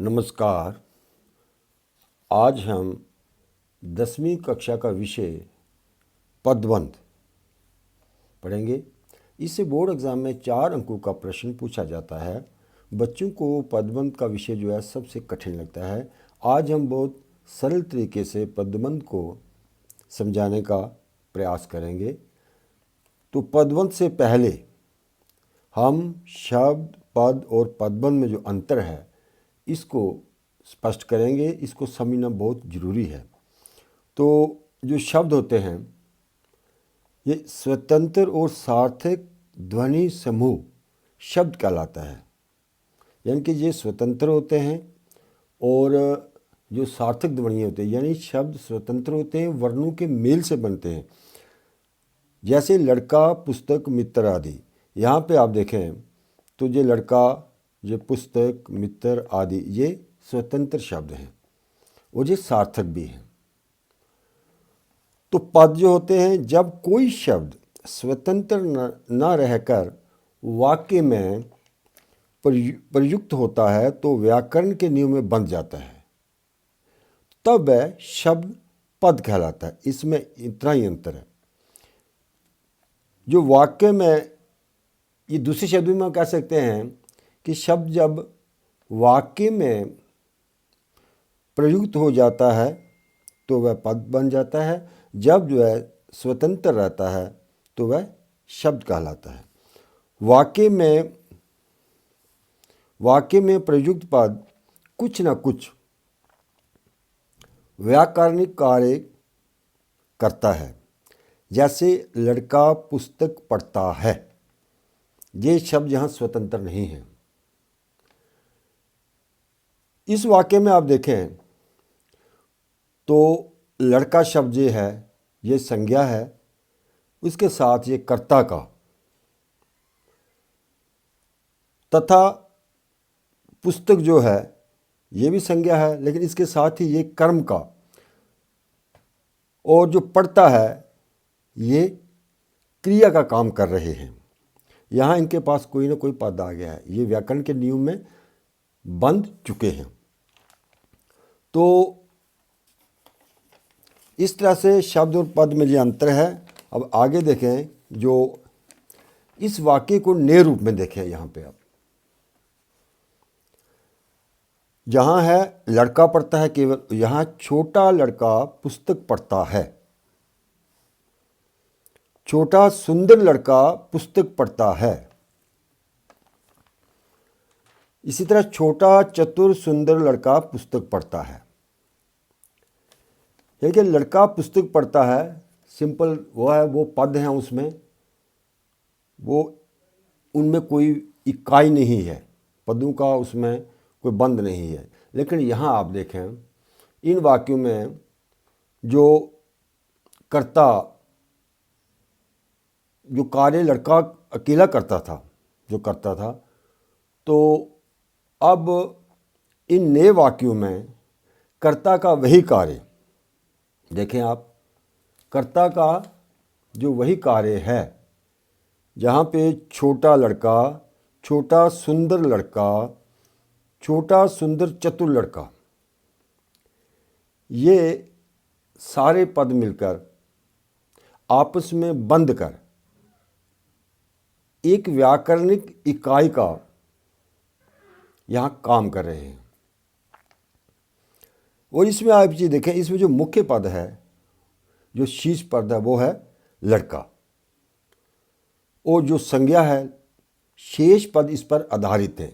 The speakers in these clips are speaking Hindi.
नमस्कार। आज हम 10वीं कक्षा का विषय पदबंध पढ़ेंगे। इससे बोर्ड एग्ज़ाम में 4 अंकों का प्रश्न पूछा जाता है। बच्चों को पदबंध का विषय जो है सबसे कठिन लगता है। आज हम बहुत सरल तरीके से पदबंध को समझाने का प्रयास करेंगे। तो पदबंध से पहले हम शब्द, पद और पदबंध में जो अंतर है इसको स्पष्ट करेंगे। इसको समझना बहुत ज़रूरी है। तो जो शब्द होते हैं ये स्वतंत्र और सार्थक ध्वनि समूह शब्द कहलाता है। यानी कि ये स्वतंत्र होते हैं और जो सार्थक ध्वनि होते हैं यानी शब्द स्वतंत्र होते हैं, वर्णों के मेल से बनते हैं। जैसे लड़का, पुस्तक, मित्र आदि। यहाँ पे आप देखें तो ये लड़का, ये पुस्तक, मित्र आदि ये स्वतंत्र शब्द हैं और ये सार्थक भी हैं। तो पद जो होते हैं, जब कोई शब्द स्वतंत्र न रहकर वाक्य में प्रयुक्त होता है तो व्याकरण के नियम में बंध जाता है, तब वह शब्द पद कहलाता है। इसमें इतना ही अंतर है। जो वाक्य में, ये दूसरे शब्दों में कह सकते हैं कि शब्द जब वाक्य में प्रयुक्त हो जाता है तो वह पद बन जाता है। जब जो है स्वतंत्र रहता है तो वह शब्द कहलाता है। वाक्य में प्रयुक्त पद कुछ न कुछ व्याकरणिक कार्य करता है। जैसे लड़का पुस्तक पढ़ता है, ये शब्द यहाँ स्वतंत्र नहीं है। इस वाक्य में आप देखें तो लड़का शब्द ये है, ये संज्ञा है, उसके साथ ये कर्ता का, तथा पुस्तक जो है ये भी संज्ञा है लेकिन इसके साथ ही ये कर्म का, और जो पढ़ता है ये क्रिया का काम कर रहे हैं। यहाँ इनके पास कोई ना कोई पद आ गया है। ये व्याकरण के नियम में बंध चुके हैं। तो इस तरह से शब्द और पद में ये अंतर है। अब आगे देखें, जो इस वाक्य को नए रूप में देखें। यहाँ पे आप जहाँ है लड़का पढ़ता है केवल, यहाँ छोटा लड़का पुस्तक पढ़ता है, छोटा सुंदर लड़का पुस्तक पढ़ता है। इसी तरह छोटा चतुर सुंदर लड़का पुस्तक पढ़ता है। लेकिन लड़का पुस्तक पढ़ता है सिंपल वो है, वो पद हैं उसमें, वो उनमें कोई इकाई नहीं है, पदों का उसमें कोई बंद नहीं है। लेकिन यहाँ आप देखें इन वाक्यों में जो कर्ता, जो कार्य लड़का अकेला करता था, जो करता था, तो अब इन नए वाक्यों में कर्ता का वही कार्य देखें आप, कर्ता का जो वही कार्य है, जहाँ पे छोटा लड़का, छोटा सुंदर लड़का, छोटा सुंदर चतुर लड़का, ये सारे पद मिलकर आपस में बंध कर एक व्याकरणिक इकाई का यहाँ काम कर रहे हैं। और इसमें आप चीज़ देखें, इसमें जो मुख्य पद है, जो शीर्ष पद है वो है लड़का, और जो संज्ञा है शेष पद इस पर आधारित है।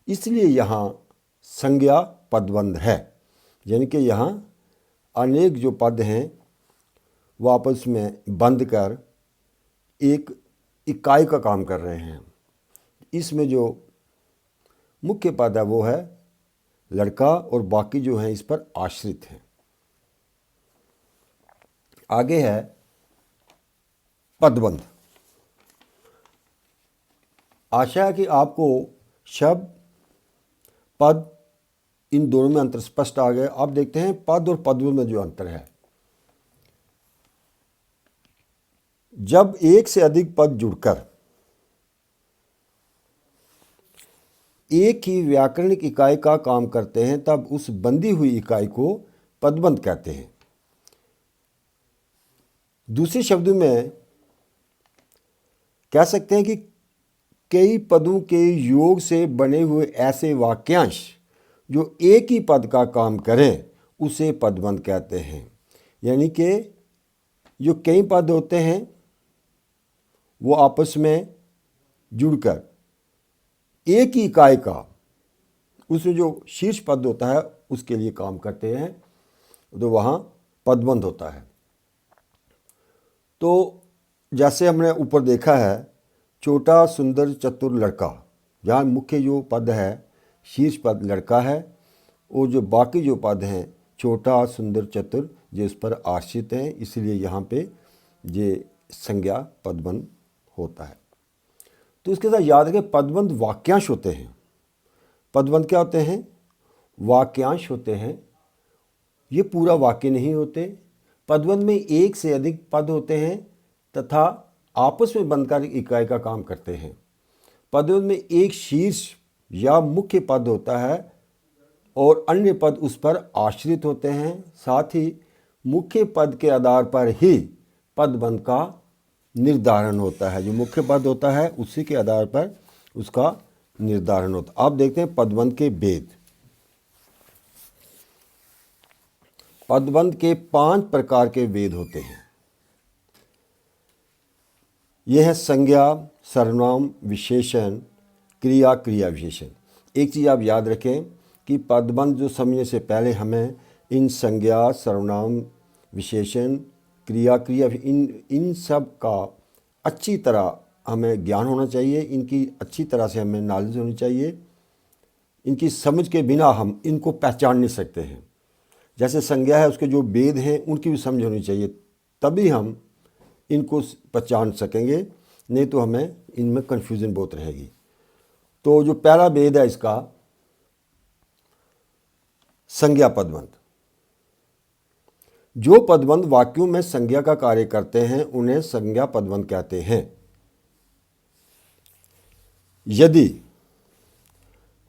इसलिए यहाँ संज्ञा पदबंध है। यानी कि यहाँ अनेक जो पद हैं वो आपस में बंध कर एक इकाई का काम कर रहे हैं। इसमें जो मुख्य पद है वो है लड़का और बाकी जो हैं इस पर आश्रित हैं। आगे है पदबंध। आशा है कि आपको शब्द, पद, इन दोनों में अंतर स्पष्ट आ गया। अब देखते हैं पद और पदबंध में जो अंतर है। जब एक से अधिक पद जुड़कर एक ही व्याकरणिक इकाई का काम करते हैं तब उस बंधी हुई इकाई को पदबंध कहते हैं। दूसरे शब्दों में कह सकते हैं कि कई पदों के योग से बने हुए ऐसे वाक्यांश जो एक ही पद का काम करें उसे पदबंध कहते हैं। यानी कि जो कई पद होते हैं वो आपस में जुड़कर एक ही इकाई का, उसमें जो शीर्ष पद होता है उसके लिए काम करते हैं, तो वहाँ पदबंध होता है। तो जैसे हमने ऊपर देखा है, छोटा सुंदर चतुर लड़का, जहाँ मुख्य जो पद है शीर्ष पद लड़का है, और जो बाकी जो पद हैं छोटा सुंदर चतुर जो इस पर आश्रित हैं, इसलिए यहाँ पे ये संज्ञा पदबंध होता है। तो इसके साथ याद रखें पदबंध वाक्यांश होते हैं। पदबंध क्या होते हैं? वाक्यांश होते हैं। ये पूरा वाक्य नहीं होते। पदबंध में एक से अधिक पद होते हैं तथा आपस में बंधकर इकाई का काम करते हैं। पदबंध में एक शीर्ष या मुख्य पद होता है और अन्य पद उस पर आश्रित होते हैं। साथ ही मुख्य पद के आधार पर ही पदबंध का निर्धारण होता है। जो मुख्य पद होता है उसी के आधार पर उसका निर्धारण होता है। अब देखते हैं पदबंध के भेद। पदबंध के 5 प्रकार के भेद होते हैं। यह है संज्ञा, सर्वनाम, विशेषण, क्रिया, क्रिया विशेषण। एक चीज़ आप याद रखें कि पदबंध जो समझने से पहले हमें इन संज्ञा, सर्वनाम, विशेषण, क्रिया, क्रिया इन सब का अच्छी तरह हमें ज्ञान होना चाहिए। इनकी अच्छी तरह से हमें नॉलेज होनी चाहिए। इनकी समझ के बिना हम इनको पहचान नहीं सकते हैं। जैसे संज्ञा है, उसके जो भेद हैं उनकी भी समझ होनी चाहिए, तभी हम इनको पहचान सकेंगे, नहीं तो हमें इनमें कन्फ्यूज़न बहुत रहेगी। तो जो पहला भेद है इसका, संज्ञा पदबंध। जो पदबंध वाक्यों में संज्ञा का कार्य करते हैं उन्हें संज्ञा पदबंध कहते हैं। यदि,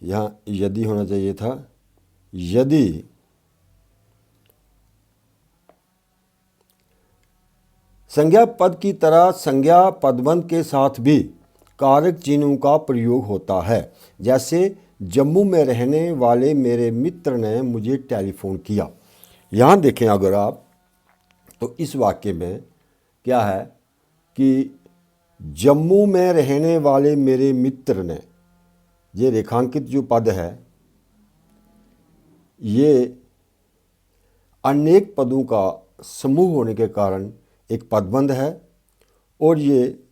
यहाँ यदि होना चाहिए था, यदि संज्ञा पद की तरह संज्ञा पदबंध के साथ भी कारक चिन्हों का प्रयोग होता है। जैसे जम्मू में रहने वाले मेरे मित्र ने मुझे टेलीफोन किया। यहाँ देखें अगर आप, तो इस वाक्य में क्या है कि जम्मू में रहने वाले मेरे मित्र ने, ये रेखांकित जो पद है ये अनेक पदों का समूह होने के कारण एक पदबंध है, और ये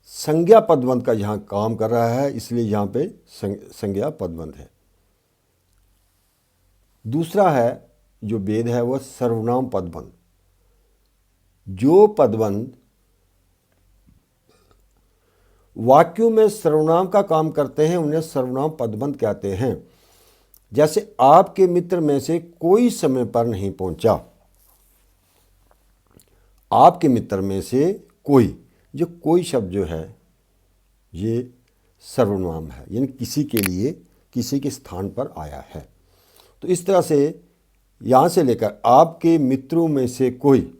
संज्ञा पदबंध का यहाँ काम कर रहा है, इसलिए यहाँ पे संज्ञा पदबंध है। दूसरा है जो भेद है वह सर्वनाम पदबंध। जो पदबंध वाक्यों में सर्वनाम का काम करते हैं उन्हें सर्वनाम पदबंध कहते हैं। जैसे आपके मित्र में से कोई समय पर नहीं पहुंचा। आपके मित्र में से कोई, जो कोई शब्द जो है ये सर्वनाम है, यानी किसी के लिए, किसी के स्थान पर आया है। तो इस तरह से यहाँ से लेकर आपके मित्रों में से कोई,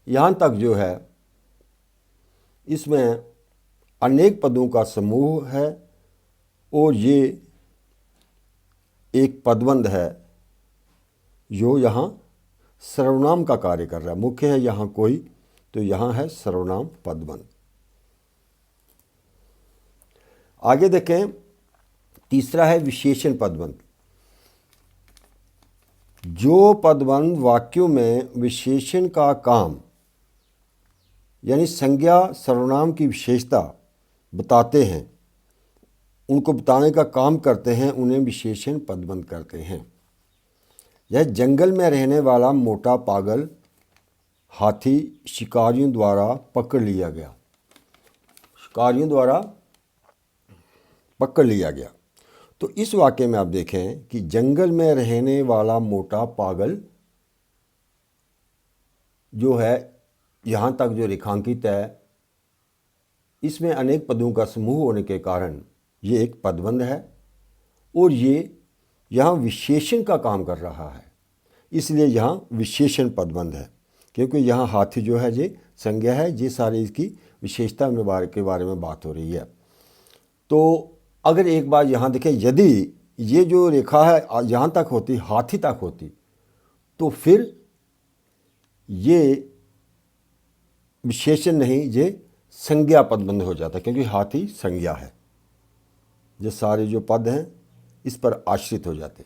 यहाँ तक जो है इसमें अनेक पदों का समूह है और ये एक पदबंध है जो यहाँ सर्वनाम का कार्य कर रहा है। मुख्य है यहाँ कोई, तो यहाँ है सर्वनाम पदबंध। आगे देखें, तीसरा है विशेषण पदबंध। जो पदबंध वाक्यों में विशेषण का काम, यानी संज्ञा सर्वनाम की विशेषता बताते हैं, उनको बताने का काम करते हैं, उन्हें विशेषण पदबंध करते हैं। यह जंगल में रहने वाला मोटा पागल हाथी शिकारियों द्वारा पकड़ लिया गया। शिकारियों द्वारा पकड़ लिया गया। तो इस वाक्य में आप देखें कि जंगल में रहने वाला मोटा पागल जो है, यहाँ तक जो रेखांकित है इसमें अनेक पदों का समूह होने के कारण ये एक पदबंध है और ये यहाँ विशेषण का काम कर रहा है, इसलिए यहाँ विशेषण पदबंध है। क्योंकि यहाँ हाथी जो है ये संज्ञा है, ये सारी इसकी विशेषता के बारे में बात हो रही है। तो अगर एक बार यहाँ देखें, यदि ये जो रेखा है यहाँ तक होती, हाथी तक होती, तो फिर ये विशेषण नहीं, ये संज्ञा पदबंध हो जाता, क्योंकि हाथी संज्ञा है। ये सारे जो पद हैं इस पर आश्रित हो जाते।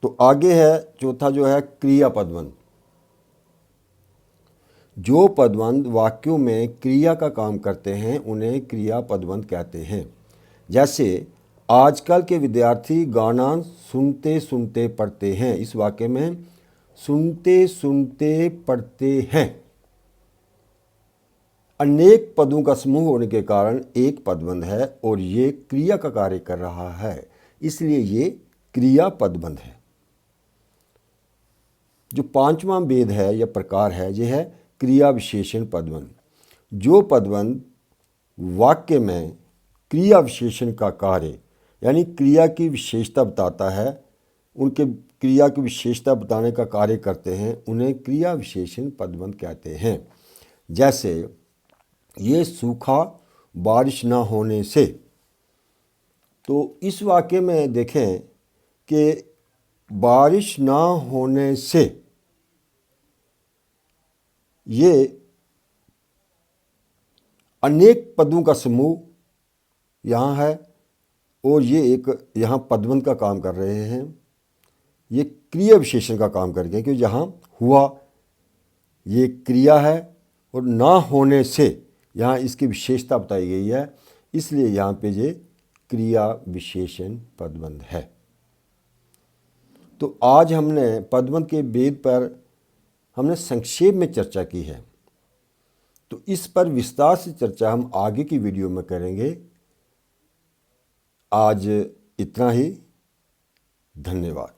तो आगे है चौथा जो है क्रिया पदबंध। जो पदबंध वाक्यों में क्रिया का काम करते हैं उन्हें क्रिया पदबंध कहते हैं। जैसे आजकल के विद्यार्थी गाना सुनते सुनते पढ़ते हैं, इस वाक्य में सुनते सुनते पढ़ते हैं अनेक पदों का समूह होने के कारण एक पदबंध है और ये क्रिया का कार्य कर रहा है, इसलिए ये क्रिया पदबंध है। जो पांचवा भेद है या प्रकार है, यह है क्रिया विशेषण पदबंध। जो पदबंध वाक्य में क्रिया विशेषण का कार्य यानी क्रिया की विशेषता बताता है, उनके क्रिया की विशेषता बताने का कार्य करते हैं, उन्हें क्रिया विशेषण पदबंध कहते हैं। जैसे ये सूखा बारिश ना होने से, तो इस वाक्य में देखें कि बारिश ना होने से ये अनेक पदों का समूह यहाँ है और ये एक यहाँ पदबंध का काम कर रहे हैं। ये क्रिया विशेषण का काम करके, क्योंकि यहाँ हुआ ये क्रिया है और ना होने से यहाँ इसकी विशेषता बताई गई है, इसलिए यहाँ पे ये क्रिया विशेषण पदबंध है। तो आज हमने पदबंध के भेद पर हमने संक्षेप में चर्चा की है, तो इस पर विस्तार से चर्चा हम आगे की वीडियो में करेंगे। आज इतना ही, धन्यवाद।